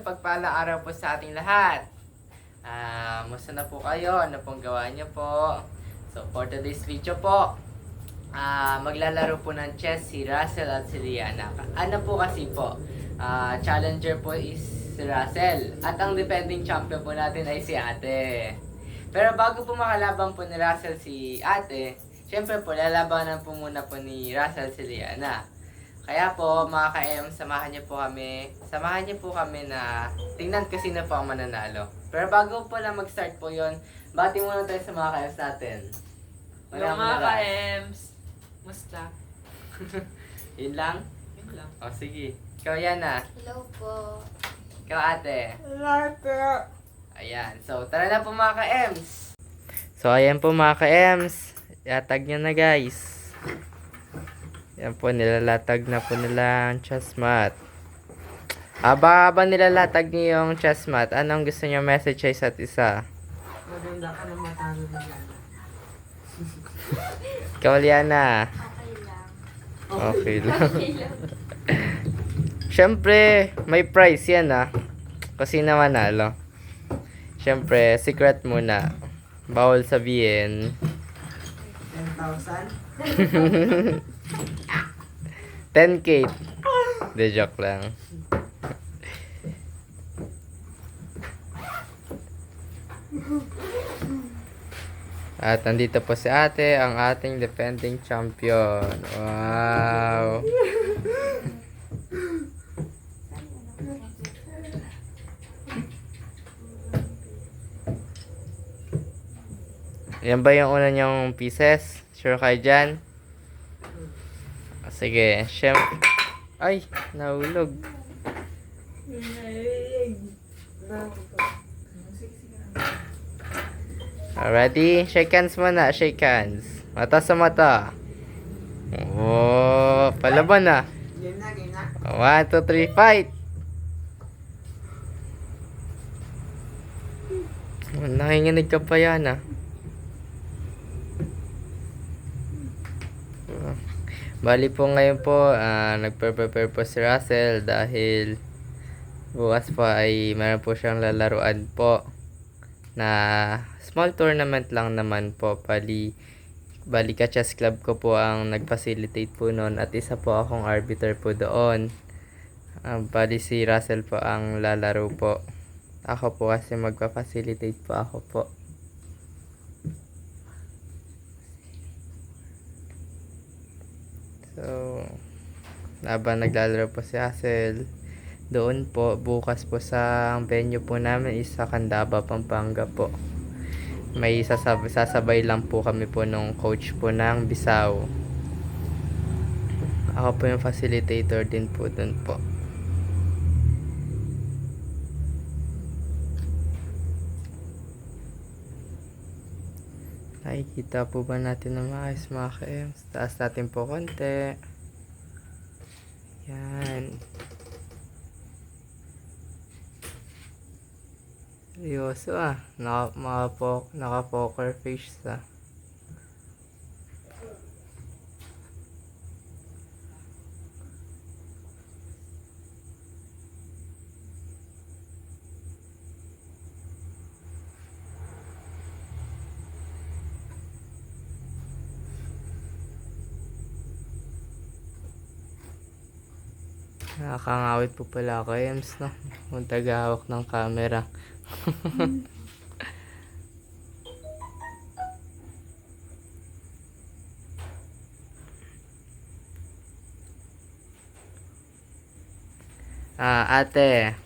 mapagpalang araw po sa ating lahat. Musta na po kayo? Ano pong gawa niyo po? So, for today's video po, maglalaro po ng chess si Russell at si Liana. Ano po kasi po, challenger po is si Russell at ang defending champion po natin ay si Ate. Pero bago po makalaban po ni Russell si Ate, syempre po lalabanan po muna po ni Russell si Liana. Kaya po, mga ka-M, samahan niyo po kami na tingnan kasi na po ang mananalo. Pero bago po lang mag-start po yon, bati muna tayo sa mga ka-Ms natin. Hello mga ka-Ems! Musta? Yun lang? Yun lang. O sige. Ikaw yan Hello po. Ikaw ate. Hello po. Ayan. So, tara na po mga ka-Ems. So, ayan po mga ka-Ems. Iatag nyo na guys. Yan po, nilalatag na po nila ang chess mat. Habang nilalatag niyo yung chess mat, anong gusto niyo message sa isa't isa? Maganda ka na matalo na yan. Ikaw, Liana. Okay lang. Okay lang. Okay lang. Siyempre, may prize yan kasi naman manalo. Siyempre, secret muna. Bawal sabihin. 10,000? 10K. De joke lang. At nandito po si ate, ang ating defending champion. Wow! Yan ba yung una niyong pieces? Sure kayo dyan? Sige, syempre. Ay, nahulog. Alrighty, shake hands muna, shake hands. Mata sa mata. Oh, palaban na. Game na, game na. 1, 2, 3, fight! Nanginginig ka pa yan Bali po ngayon po, nagpe-prepare po si Russell dahil bukas po ay meron po siyang lalaruan po na small tournament lang naman po. Bali ka chess club ko po ang nag-facilitate po noon at isa po akong arbiter po doon. Bali si Russell po ang lalaro po. Ako po kasi magpa-facilitate po ako po. So, habang naglalaro po si Russell, doon po, bukas po sa venue po namin is sa Candaba, Pampanga po. May sasabay lang po kami po nung coach po ng Bisaw. Ako po yung facilitator din po doon po. Nakikita po ba natin na maayos mga ka-Ems? Taas natin po konti. Yan. Seryoso naka-poker face Nakakangawit po pala ako, Ems, no? Kung tagahawak ng camera. Ate,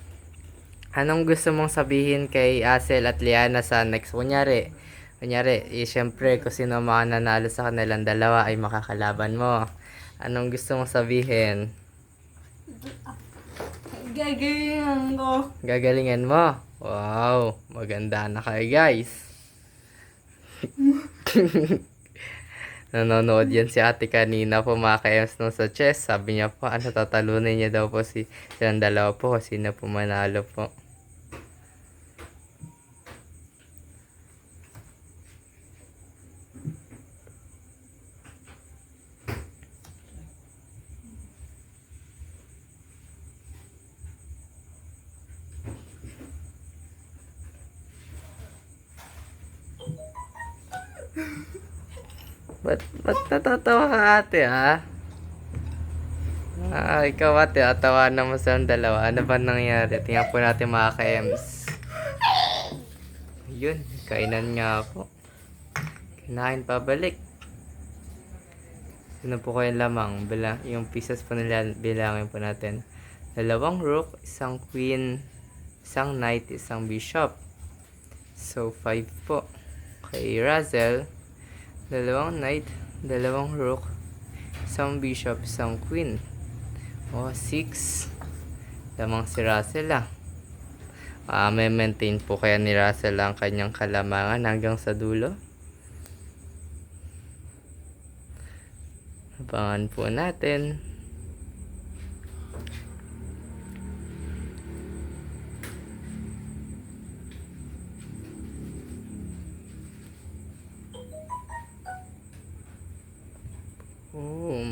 anong gusto mong sabihin kay Asel at Liana sa next? Kunyari, syempre, kung sino mga nanalo sa kanilang dalawa ay makakalaban mo. Anong gusto mong sabihin? Gagalingan ko. Gagalingan mo? Wow, maganda na kayo guys. Nanonood yan si ate kanina po mga ka-Ems nung sa chess. Sabi niya po, tatalunin niya daw po silang dalawa po kasi sino po manalo po. Ba't natatawa ka ate ha? Ikaw ate, tawanan mo sa dalawa. Ano ba nangyari? Tingnan po natin mga ka-ems. Yun, kainan nga po. Kinain pabalik. Sino po kayong lamang? Yung pieces po nila, bilangin po natin. 2 rook, 1 queen, 1 knight, 1 bishop. So, 5 po. Kay Russell, 2 knight, 2 rook, 1 bishop, 1 queen. O, 6. Lamang si Russell may maintain po kaya ni Russell ang kanyang kalamangan hanggang sa dulo. Abangan po natin.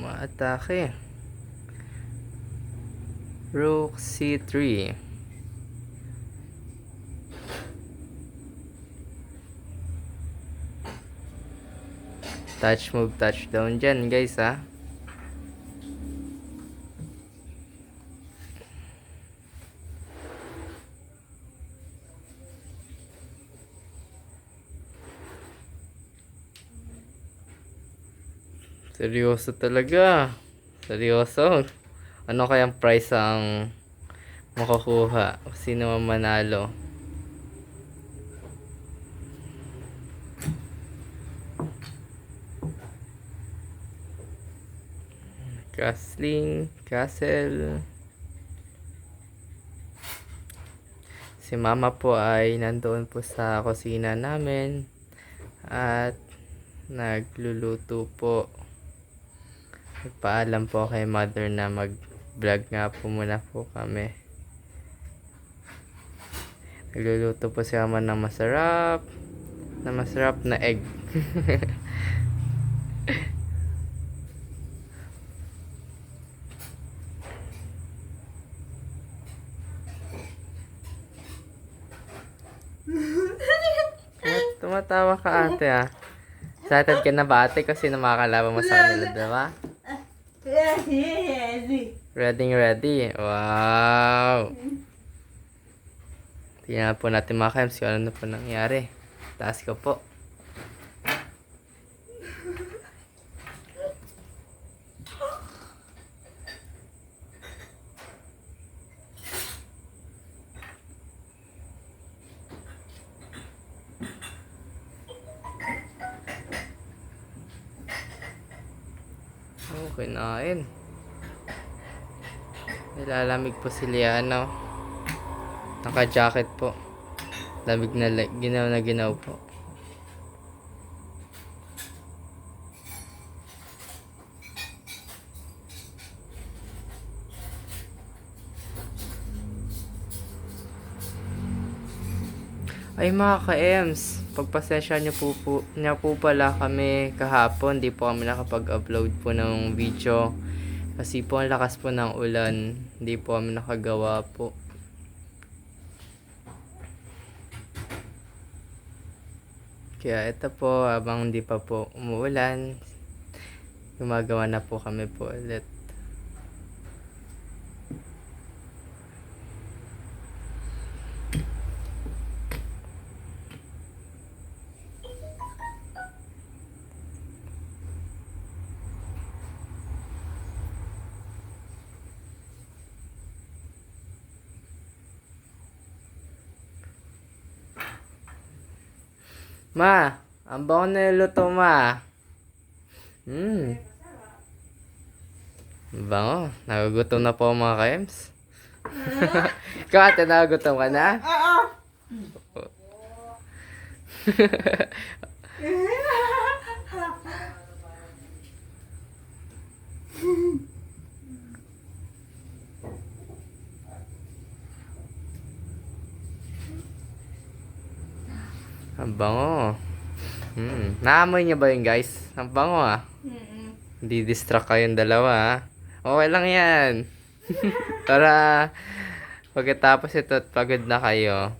Maatake. Rook C3. Touch move, touchdown dyan guys ha. Seryoso talaga. Seryoso. Ano kayang price ang makukuha? Sino ang manalo? Castle. Si mama po ay nandoon po sa kusina namin at nagluluto po. Nagpaalam po kay mother na mag-vlog nga po muna po kami. Nagluluto po si mama ng masarap na egg. Tumatawa ka ate Excited ka na ba ate kasi na makakalaban mo sa kanila, diba? Ready. Wow! Tingnan po natin mga kaims kung ano na po nangyari. Taas ko po. Kinain. Nilalamig po si Liano. Naka-jacket po. Lamig na ginaw po. Ay mga ka-ems, pagpasensya niyo po pala kami kahapon, di po kami nakapag-upload po ng video kasi po ang lakas po ng ulan, di po kami nakagawa po. Kaya ito po, habang di pa po umuulan, gumagawa na po kami po ulit. Ma, ang bango na niluto ma. Bango. Nagugutom na po mga ka-ems. Ikaw ate, nagugutom ka na? Ang bango. Naamoy niyo ba yun guys? Ang bango Hindi distract kayong dalawa Okay lang yan. Para pagkatapos ito at pagod na kayo,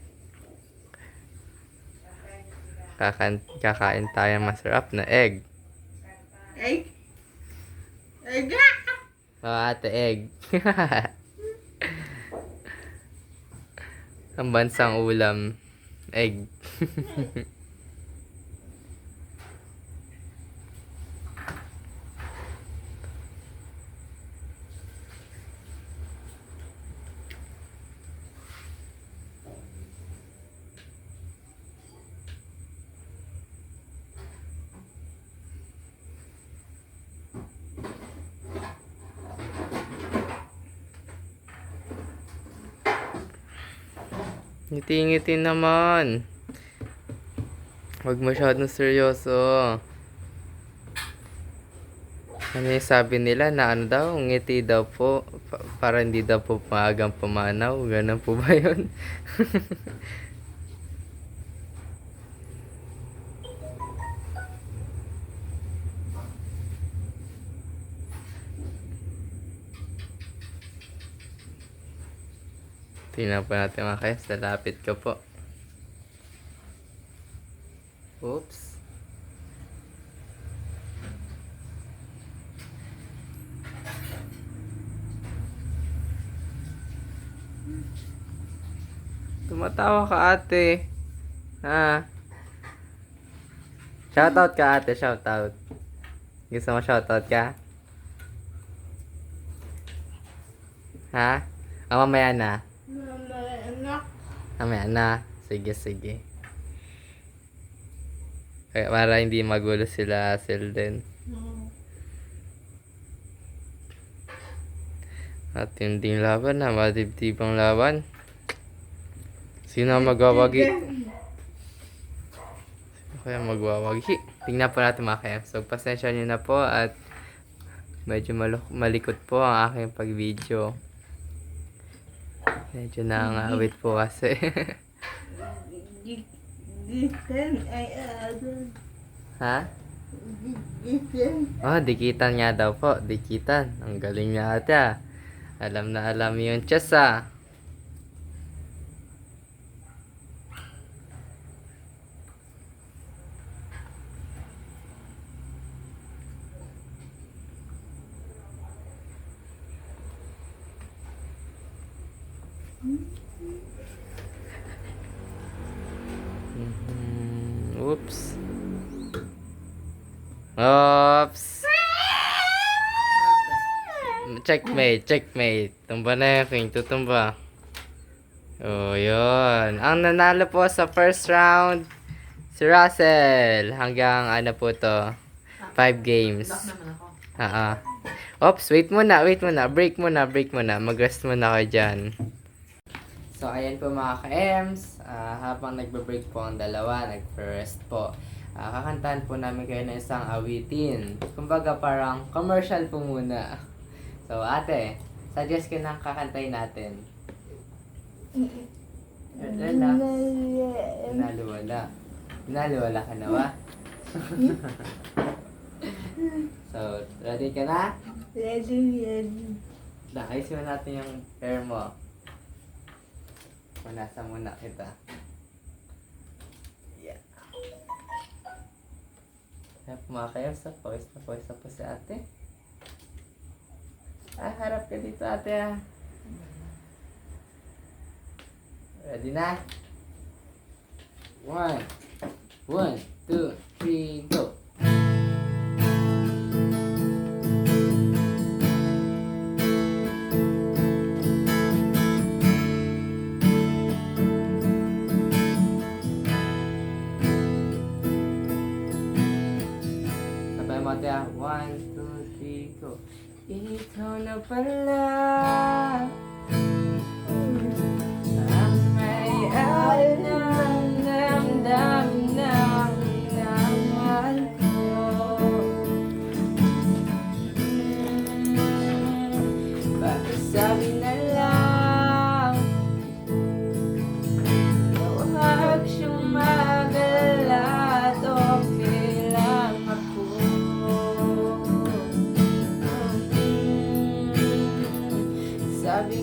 Kakain tayo masarap na egg. Egg? Egg? Oh, ate, egg. Ang bansang ulam, egg. Ngiti-ngiti naman. Huwag masyadong seryoso. Ano yung sabi nila na ano daw, ngiti daw po, para hindi daw po maagang pumanaw. Ganun po ba yun? Tingnan po natin mga kaya. Lalapit ko po. Oops. Tumatawa ka ate. Ha? Shoutout ka ate, shoutout. Gusto mo shoutout ka? Ha? Mamaya na. Mamaya na. Sige, sige. Kaya para hindi magulo sila din. At tinding laban na, madibdibang laban. Sino ang magwawagi? Sino kaya magwawagi? Tingnan po natin mga kaya. So, pasensya nyo na po at medyo malikot po ang aking pag-video. Medyo nangawit po kasi. Ha? Oh, dikitan nga daw po. Dikitan. Ang galing niya ate ah. Alam na alam yung chess ah. Oops. Oops. Checkmate, checkmate. Tumba na yung king, tutumba. Oh, yun. Ang nanalo po sa first round, si Russell. Hanggang ano po to? 5 games. Lock naman ako. Oops, wait muna. Break muna. Mag-rest muna kayo dyan. So, ayan po mga ka-Ems. Habang nagbe-break po ang dalawa, nagpe-rest po. Kakantahan po namin kayo ng isang awitin. Kumbaga parang commercial po muna. So, ate, suggest ka ng kakantahin natin. Naluwala ka na ba? So, ready ka na? Ayusin mo natin yung hair mo. Punasan muna kita. Yeah. Harap mga kayo sa pawis na po si ate. Harap ka dito ate ah. Ready na? 1, 2, 3, go! Sabay mo ate ah. 1, 2, 3, go! Ikaw na pala ang may alam ng damdamin naman ko. Pakisabi na lang huwag siyang magala at okay lang ako. Sabi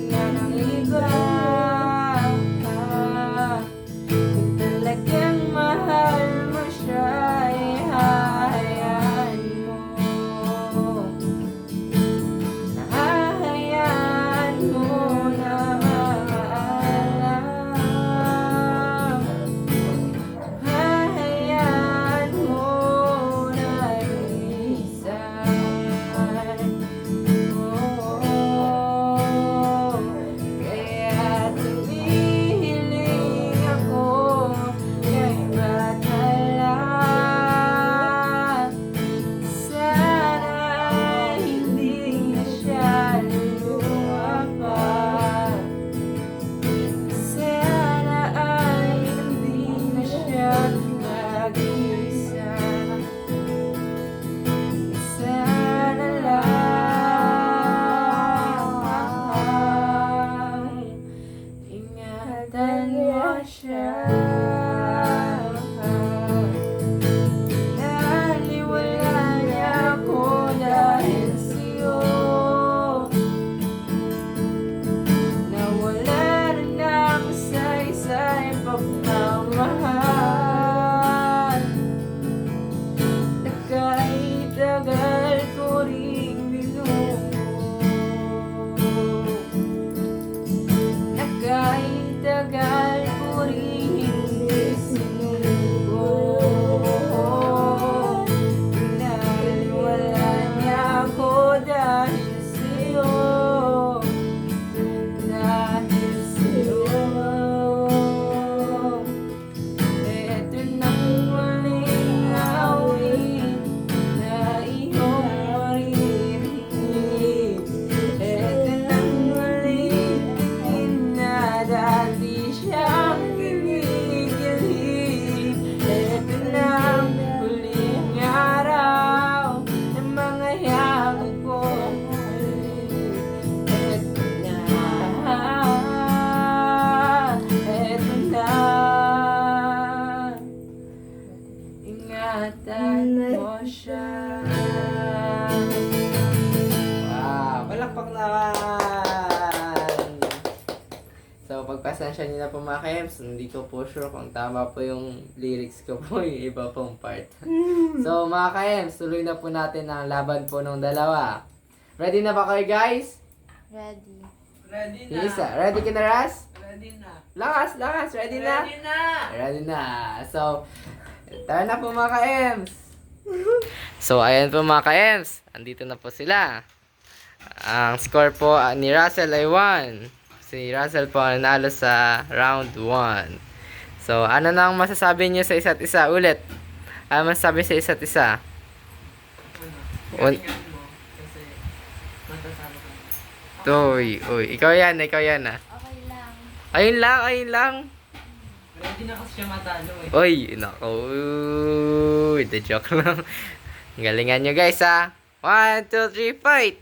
ingatan mo siya. Wow, palakpak naman! So, pagpasensya niyo na po mga Kems, hindi ko po sure kung tama po yung lyrics ko po, yung iba pong part. So, mga Kems, tuloy na po natin ang laban po ng dalawa. Ready na ba kayo guys? Ready. Ready na. Lisa, ready ka na Ras? Ready na. Lakas, lakas, ready na? Ready na. Ready na. So, tara na po mga ka-Ems. So, ayan po mga ka-Ems. Andito na po sila. Ang score po ni Russell ay 1. Si Russell po ang nanalo sa round 1. So, ano na ang masasabi niyo sa isa't isa ulit? Ano masasabi sa isa't isa? Galingan mo. Kasi matasalo ka. Uy, ikaw yan ah. Okay lang. Ayun lang. Ready na kasi siya matalo eh. Uy, nako. Uy, the joke lang. Galingan nyo guys ha. 1, 2, 3, fight!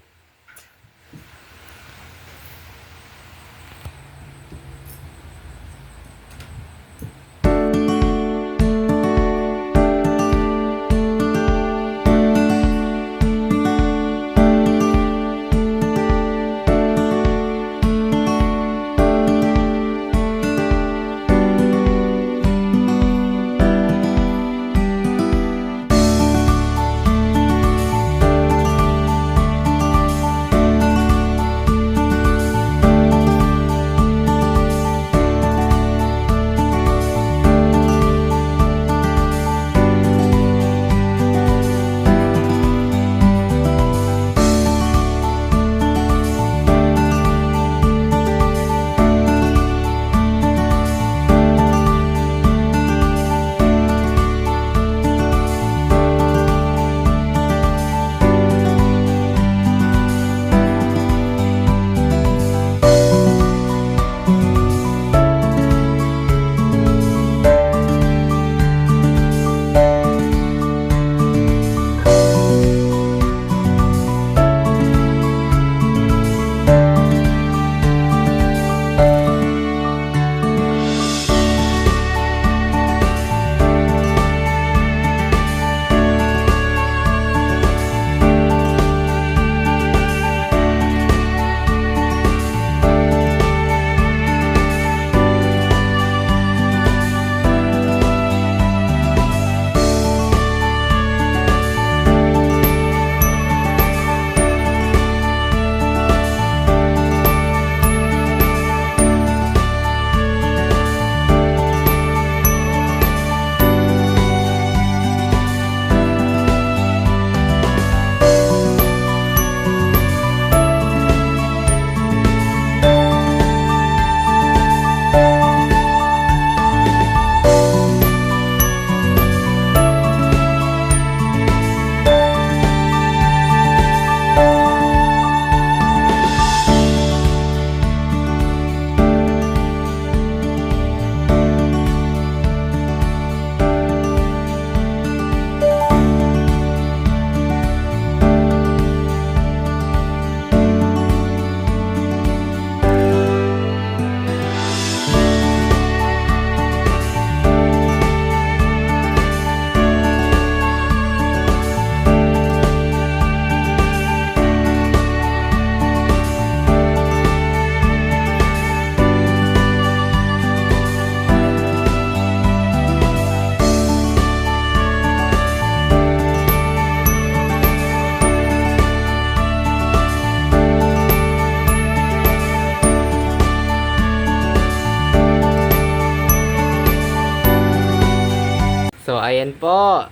So, ayan po.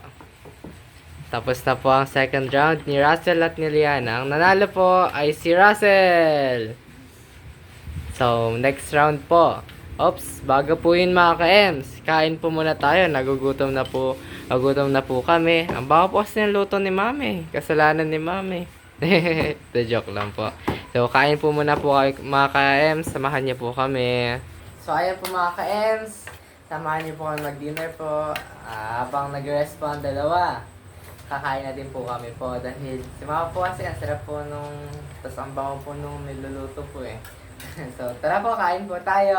Tapos na po ang second round ni Russell at ni Liana. Ang nanalo po ay si Russell. So, next round po. Oops, bago po yun mga ka-Ems. Kain po muna tayo. Nagugutom na po kami. Ang baka po kasi ng luto ni Mami. Kasalanan ni Mami. The joke lang po. So, kain po muna po kayo mga ka-Ems. Samahan niyo po kami. So, ayan po mga ka-Ems. Samahan niyo po kami mag-dinner po. Habang nag-rest po ang dalawa, kakain na din po kami po. Dahil si Mama po kasi ang sarap po nung, tapos ang bango po nung niluluto po eh. So, tara po, kain po tayo.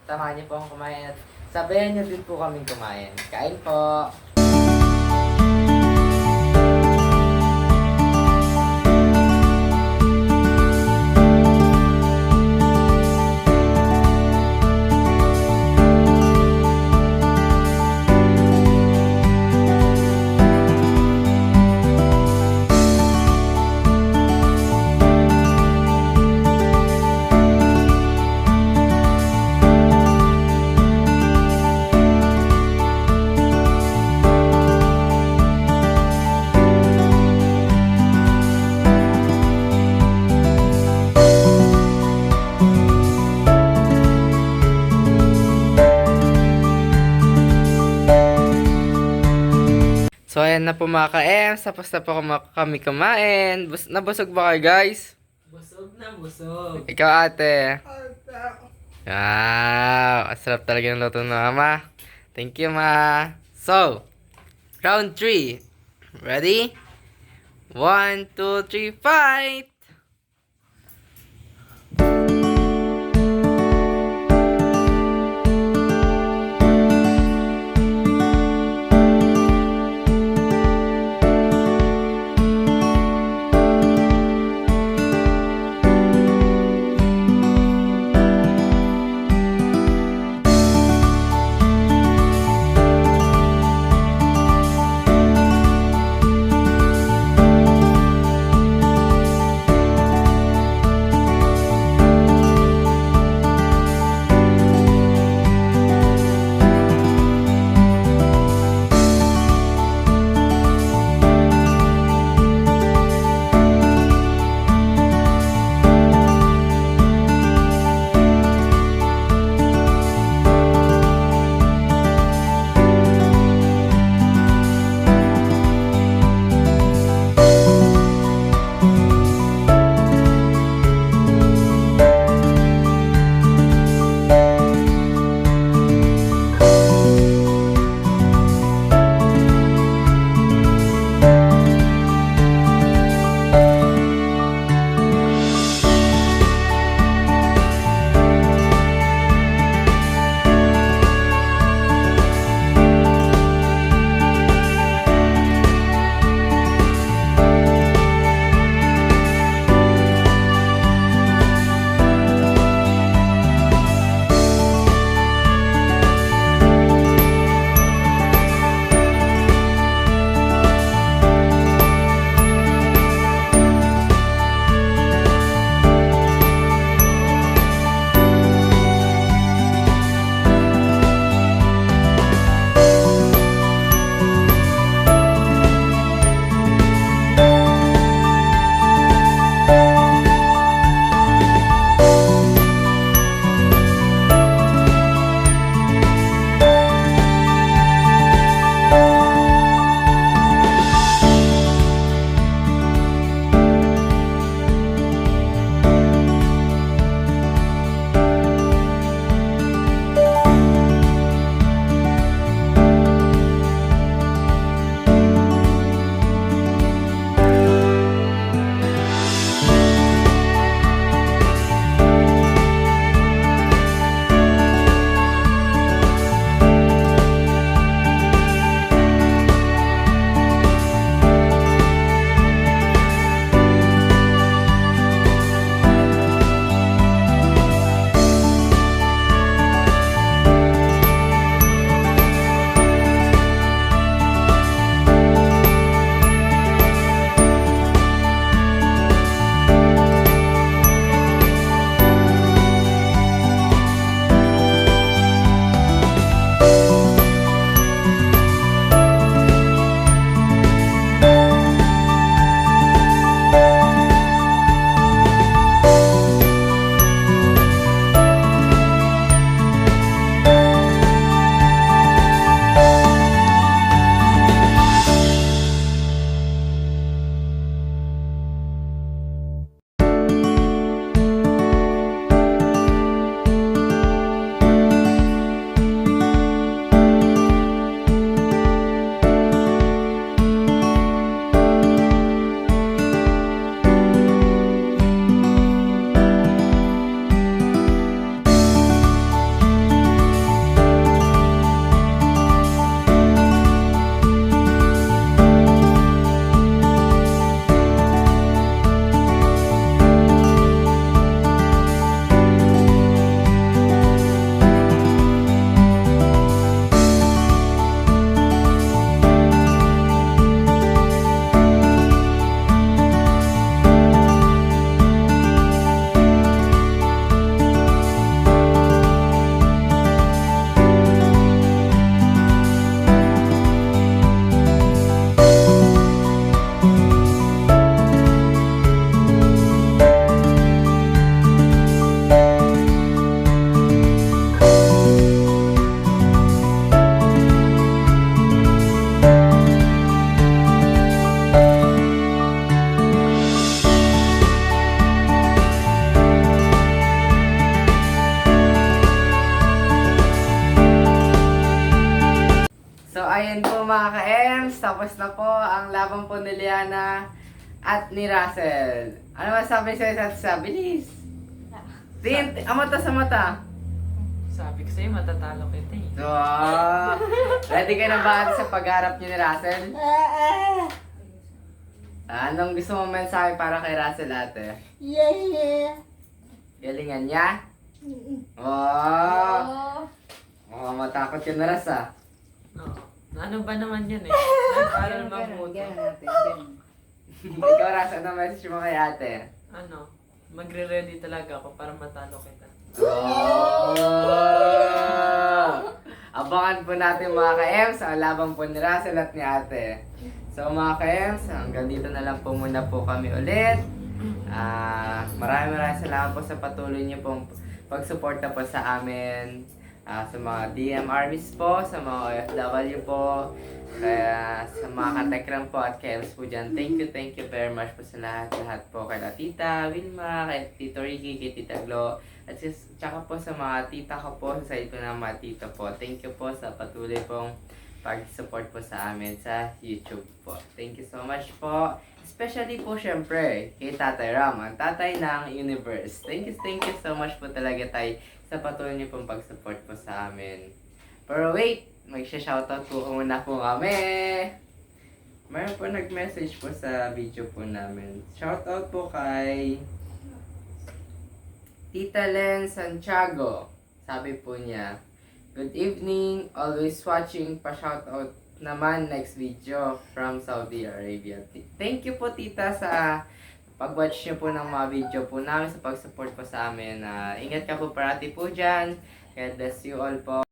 Samahan niyo po akong kumain at sabayan niyo din po kaming kumain. Kain po. So, ayan na po mga ka-Ems. Tapos na po kami kumain. Nabusog ba kayo, guys? Busog na busog. Ikaw, ate. Wow! Ang sarap talaga ng luto ng mama. Thank you, ma. So, round 3. Ready? 1, 2, 3, fight! tapos na po ang laban po ni Liana at ni Russell. Ano masabi sa'yo sa bilis? Tin, mata sa mata. Sabi ko sa'yo, matatalo kita eh. So, ready ka na ba sa pagharap niyo ni Russell? Anong gusto mong mensahe para kay Russell, ate? Galingan niya? Oh, oh matakot ka na, Ras, ah. Oo. Ano ba naman yan eh? Parang mabuto. Ikaw, Ras, ano message mo kay ate? Ano? Magre-ready talaga ako para matalo kita. Oh! Abangan po natin mga ka-Ems ang laban po ni Russell at ni ate. So mga ka-Ems, hanggang dito na lang po muna po kami ulit. Maraming salamat po sa patuloy niyo pong pagsuporta po sa amin. Sa mga DMRBs po, sa mga OFW po, kaya sa mga katekram po at KMs po dyan. Thank you very much po sa lahat po. Kay Tita Wilma, kay Tito Ricky, kay Tita Glo, at tsaka po sa mga tita ko po, sa side ko ng mga tita po. Thank you po sa patuloy pong pag-support po sa amin sa YouTube po. Thank you so much po. Especially po syempre kay Tatay Ram, ang tatay ng universe. Thank you so much po talaga tay sa patuloy niyo pong pag-support po sa amin. Pero wait, magsha-shoutout po muna po kami. Mayroon po nag-message po sa video po namin. Shoutout po kay Tita Len Santiago. Sabi po niya, good evening, always watching, pa-shoutout naman next video from Saudi Arabia. Thank you po tita sa pag-watch niyo po ng mga video po namin, sa pag-support po sa amin. Ingat ka po parati po dyan. God bless you all po.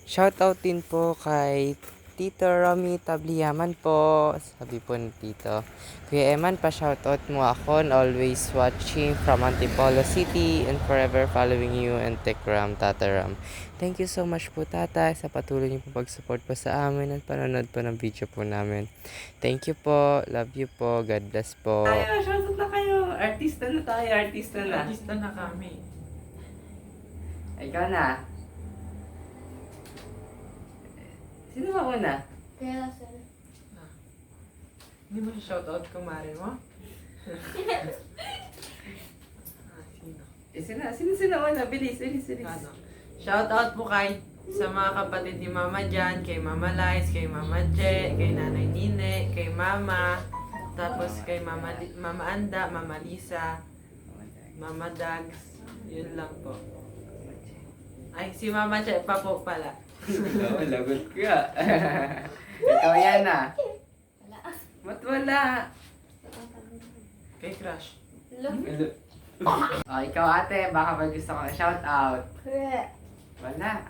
Shoutout din po kay Tito Romy Tabliaman po. Sabi po ni Tito, Kuya Eman, pa-shoutout mo ako and always watching from Antipolo City and forever following you and Tekram, Tataram. Thank you so much po tata sa patuloy niyo po pag-support po sa amin at panonood po ng video po namin. Thank you po. Love you po. God bless po. Ay, shoutout na kayo. Artista na tayo. Artista na. Artista na kami. Ikaw na. Sino ba una? Kaya Russell. Hindi mo shoutout kumare mo? Sino? Sino una? Bilis. Ano? Shoutout po kay sa mga kapatid ni Mama Jan, kay Mama Lice, kay Mama Je, kay Nanay Nine, kay Mama, tapos kay Mama Anda, Mama Lisa, Mama Dags, yun lang po. Ay, si Mama Je pa po pala. Oo, lagot ka. Ikaw yan ah. Wala. Ba't wala? Kay Crush. Ikaw ate, baka may gusto kong shoutout. Wala.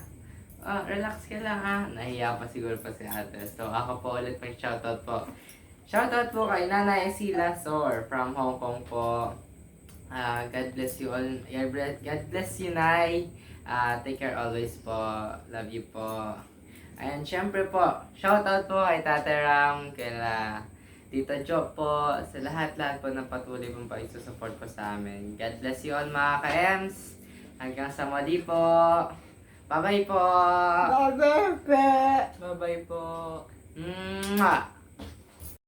Relax ka lang ha. Nahiya pa siguro pa si ate. So ako po ulit may shoutout po. Shoutout po kay Nanay Sila Sor from Hong Kong po. God bless you all. God bless you, Nay. Take care always po. Love you po. Ayan, syempre po, shoutout po kay Tatay Ram, kay Tita Jo po, sa lahat po ng patuloy pong pag-support po sa amin. God bless you all mga ka-Ems. Hanggang sa muli po. Bye-bye po. Bye-bye po. Mwah!